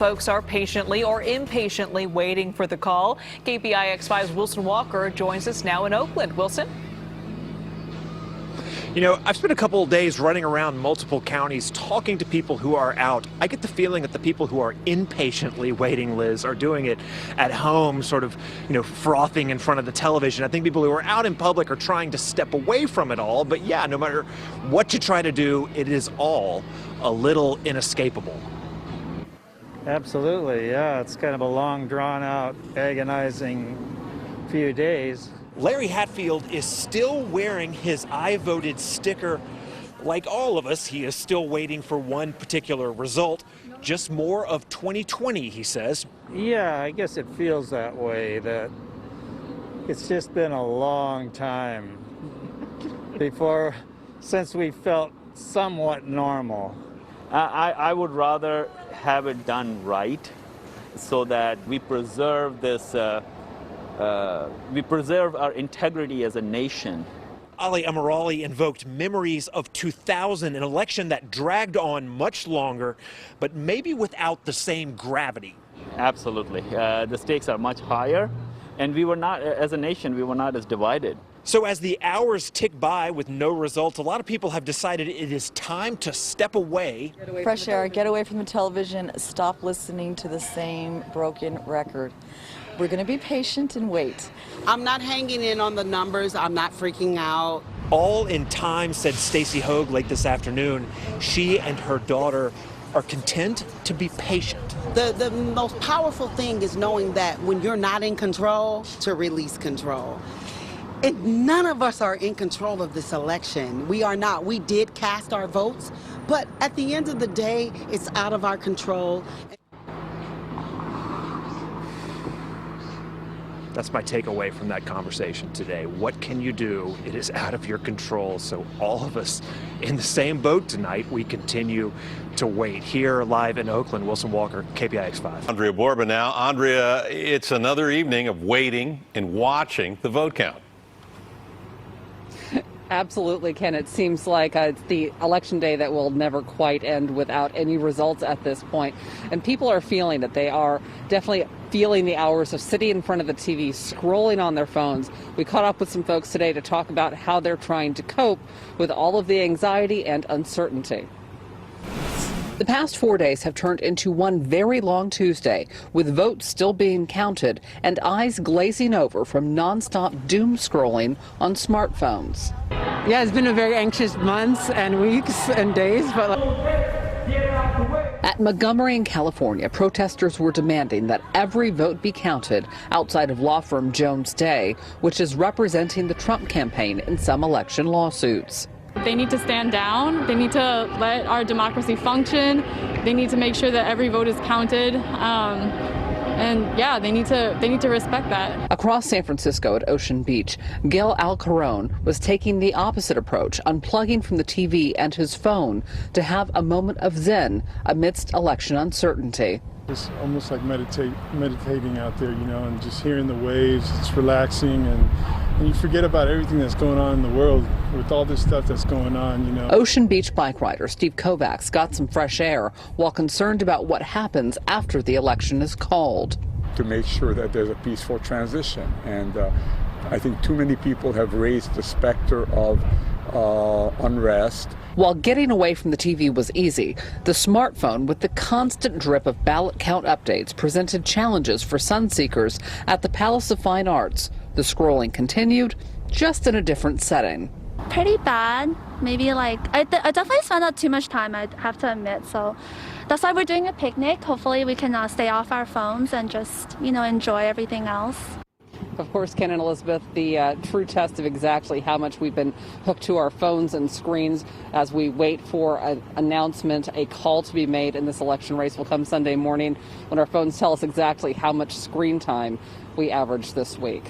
Folks are patiently or impatiently waiting for the call. KPIX5's Wilson Walker joins us now in Oakland. Wilson? You know, I've spent a couple of days running around multiple counties talking to people who are out. I get the feeling that the people who are impatiently waiting, Liz, are doing it at home, sort of, frothing in front of the television. I think people who are out in public are trying to step away from it all. But yeah, no matter what you try to do, it is all a little inescapable. Absolutely, yeah. It's kind of a long, drawn-out, agonizing few days. Larry Hatfield is still wearing his I voted sticker. Like all of us, he is still waiting for one particular result. Just more of 2020, he says. Yeah, I guess it feels that way, that it's just been a long time since we felt somewhat normal. I would rather have it done right so that we preserve this, we preserve our integrity as a nation. Ali Amirali invoked memories of 2000, an election that dragged on much longer, but maybe without the same gravity. Absolutely. The stakes are much higher, and we were not, as a nation, we were not as divided. So as the hours tick by with no results, a lot of people have decided it is time to step away. Fresh air, get away from the television, stop listening to the same broken record. We're going to be patient and wait. I'm not hanging in on the numbers. I'm not freaking out. All in time, said Stacey Hogue late this afternoon. She and her daughter are content to be patient. The most powerful thing is knowing that when you're not in control, to release control. And none of us are in control of this election. We are not. We did cast our votes, but at the end of the day, it's out of our control. That's my takeaway from that conversation today. What can you do? It is out of your control. So all of us in the same boat tonight, we continue to wait. Here live in Oakland, Wilson Walker, KPIX5. Andria Borba now. Andria, it's another evening of waiting and watching the vote count. Absolutely, Ken. It seems like it's the election day that will never quite end without any results at this point. And people are feeling it. They are definitely feeling the hours of sitting in front of the TV, scrolling on their phones. We caught up with some folks today to talk about how they're trying to cope with all of the anxiety and uncertainty. The past 4 days have turned into one very long Tuesday, with votes still being counted and eyes glazing over from nonstop doom scrolling on smartphones. Yeah, it's been a very anxious months and weeks and days, but At Montgomery in California, protesters were demanding that every vote be counted outside of law firm Jones Day, which is representing the Trump campaign in some election lawsuits. They need to stand down. They need to let our democracy function. They need to make sure that every vote is counted. And yeah, they need to respect that. Across San Francisco at Ocean Beach, Gil Alcaron was taking the opposite approach, unplugging from the TV and his phone to have a moment of zen amidst election uncertainty. It's almost like meditating out there, and just hearing the waves. It's relaxing, and you forget about everything that's going on in the world with all this stuff that's going on, Ocean Beach bike rider Steve Kovacs got some fresh air while concerned about what happens after the election is called. To make sure that there's a peaceful transition, and I think too many people have raised the specter of unrest. While getting away from the TV was easy, the smartphone with the constant drip of ballot count updates presented challenges for sun seekers at the Palace of Fine Arts. The scrolling continued, just in a different setting. Pretty bad. Maybe I definitely spent out too much time, I have to admit. So that's why we're doing a picnic. Hopefully we can stay off our phones and just, enjoy everything else. Of course, Ken and Elizabeth, the true test of exactly how much we've been hooked to our phones and screens as we wait for an announcement, a call to be made in this election race will come Sunday morning when our phones tell us exactly how much screen time we averaged this week.